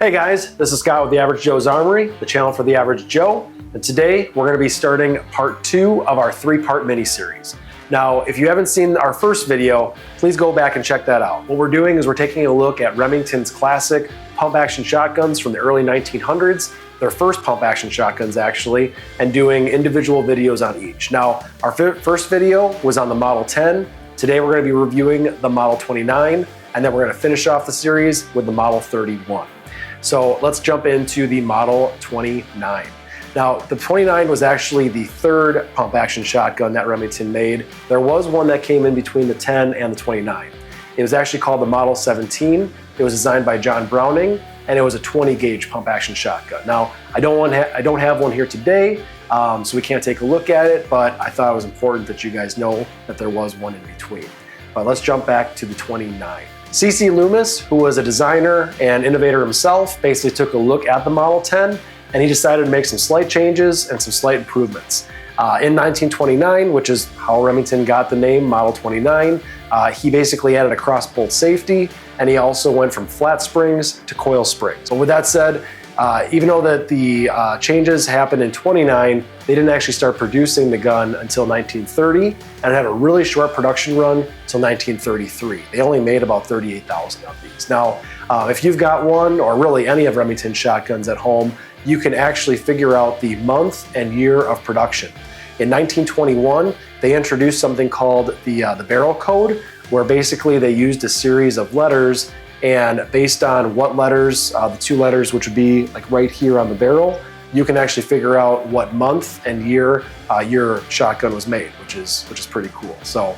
Hey guys, this is Scott with The Average Joe's Armory, the channel for the average Joe. And today we're going to be starting part 2 of our 3-part mini-series. Now, if you haven't seen our first video, please go back and check that out. What we're doing is we're taking a look at Remington's classic pump-action shotguns from the early 1900s, their first pump-action shotguns actually, and doing individual videos on each. Now, our first video was on the Model 10. Today we're going to be reviewing the Model 29, and then we're going to finish off the series with the Model 31. So let's jump into the Model 29. Now, the 29 was actually the third pump-action shotgun that Remington made. There was one that came in between the 10 and the 29. It was actually called the Model 17. It was designed by John Browning, and it was a 20-gauge pump-action shotgun. Now, I don't have one here today, so we can't take a look at it, but I thought it was important that you guys know that there was one in between. But let's jump back to the 29. C.C. Loomis, who was a designer and innovator himself, basically took a look at the Model 10 and he decided to make some slight changes and some slight improvements. In 1929, which is how Remington got the name Model 29, he basically added a cross-bolt safety, and he also went from flat springs to coil springs. So with that said, even though that the changes happened in 29, they didn't actually start producing the gun until 1930, and it had a really short production run until 1933. They only made about 38,000 of these. Now, if you've got one, or really any of Remington's shotguns at home, you can actually figure out the month and year of production. In 1921, they introduced something called the barrel code, where basically they used a series of letters, and based on what letters, the 2 letters which would be like right here on the barrel, you can actually figure out what month and year your shotgun was made, which is pretty cool. So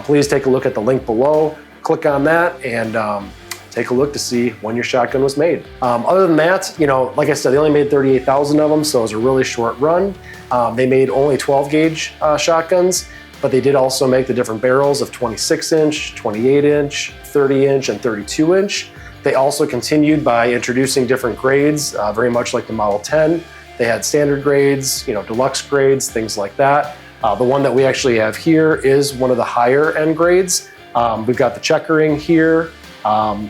please take a look at the link below, click on that, and take a look to see when your shotgun was made. Other than that, you know, like I said, they only made 38,000 of them, so it was a really short run. They made only 12-gauge shotguns, but they did also make the different barrels of 26-inch, 28-inch, 30-inch, and 32-inch. They also continued by introducing different grades, very much like the Model 10. They had standard grades, you know, deluxe grades, things like that. The one that we actually have here is one of the higher end grades. We've got the checkering here.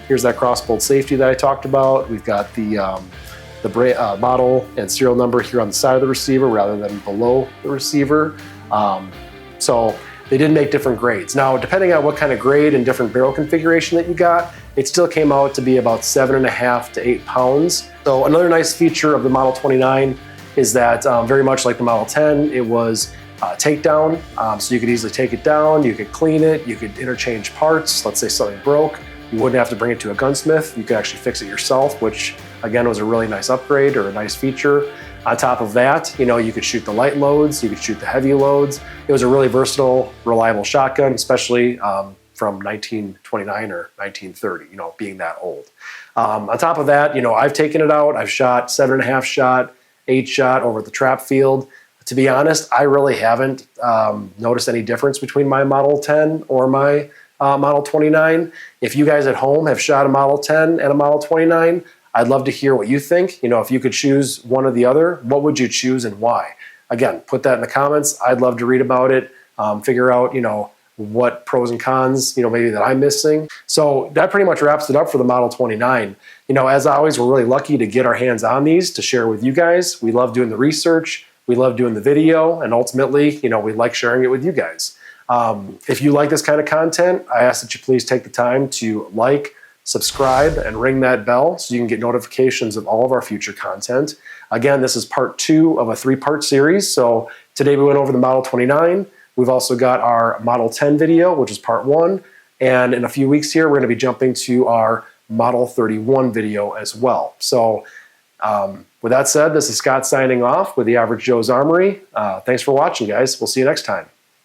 Here's that cross-bolt safety that I talked about. We've got the model and serial number here on the side of the receiver rather than below the receiver. So they did make different grades. Now, depending on what kind of grade and different barrel configuration that you got, it still came out to be about 7.5 to 8 pounds. So another nice feature of the Model 29 is that very much like the Model 10, it was takedown. So you could easily take it down, you could clean it, you could interchange parts. Let's say something broke, you wouldn't have to bring it to a gunsmith. You could actually fix it yourself, which again was a really nice upgrade or a nice feature. On top of that, you know, you could shoot the light loads, you could shoot the heavy loads. It was a really versatile, reliable shotgun, especially from 1929 or 1930, you know, being that old. On top of that, you know, I've taken it out. I've shot 7.5 shot, 8 shot over at the trap field. To be honest, I really haven't noticed any difference between my Model 10 or my Model 29. If you guys at home have shot a Model 10 and a Model 29, I'd love to hear what you think. You know, if you could choose one or the other, what would you choose and why? Again, put that in the comments. I'd love to read about it, figure out, you know, what pros and cons, you know, maybe that I'm missing. So that pretty much wraps it up for the Model 29. You know, as always, we're really lucky to get our hands on these to share with you guys. We love doing the research. We love doing the video. And ultimately, you know, we like sharing it with you guys. If you like this kind of content, I ask that you please take the time to like, subscribe, and ring that bell so you can get notifications of all of our future content. Again, this is part 2 of a 3-part series. So today we went over the Model 29. We've also got our Model 10 video, which is part 1. And in a few weeks here, we're going to be jumping to our Model 31 video as well. So with that said, this is Scott signing off with The Average Joe's Armory. Thanks for watching, guys. We'll see you next time.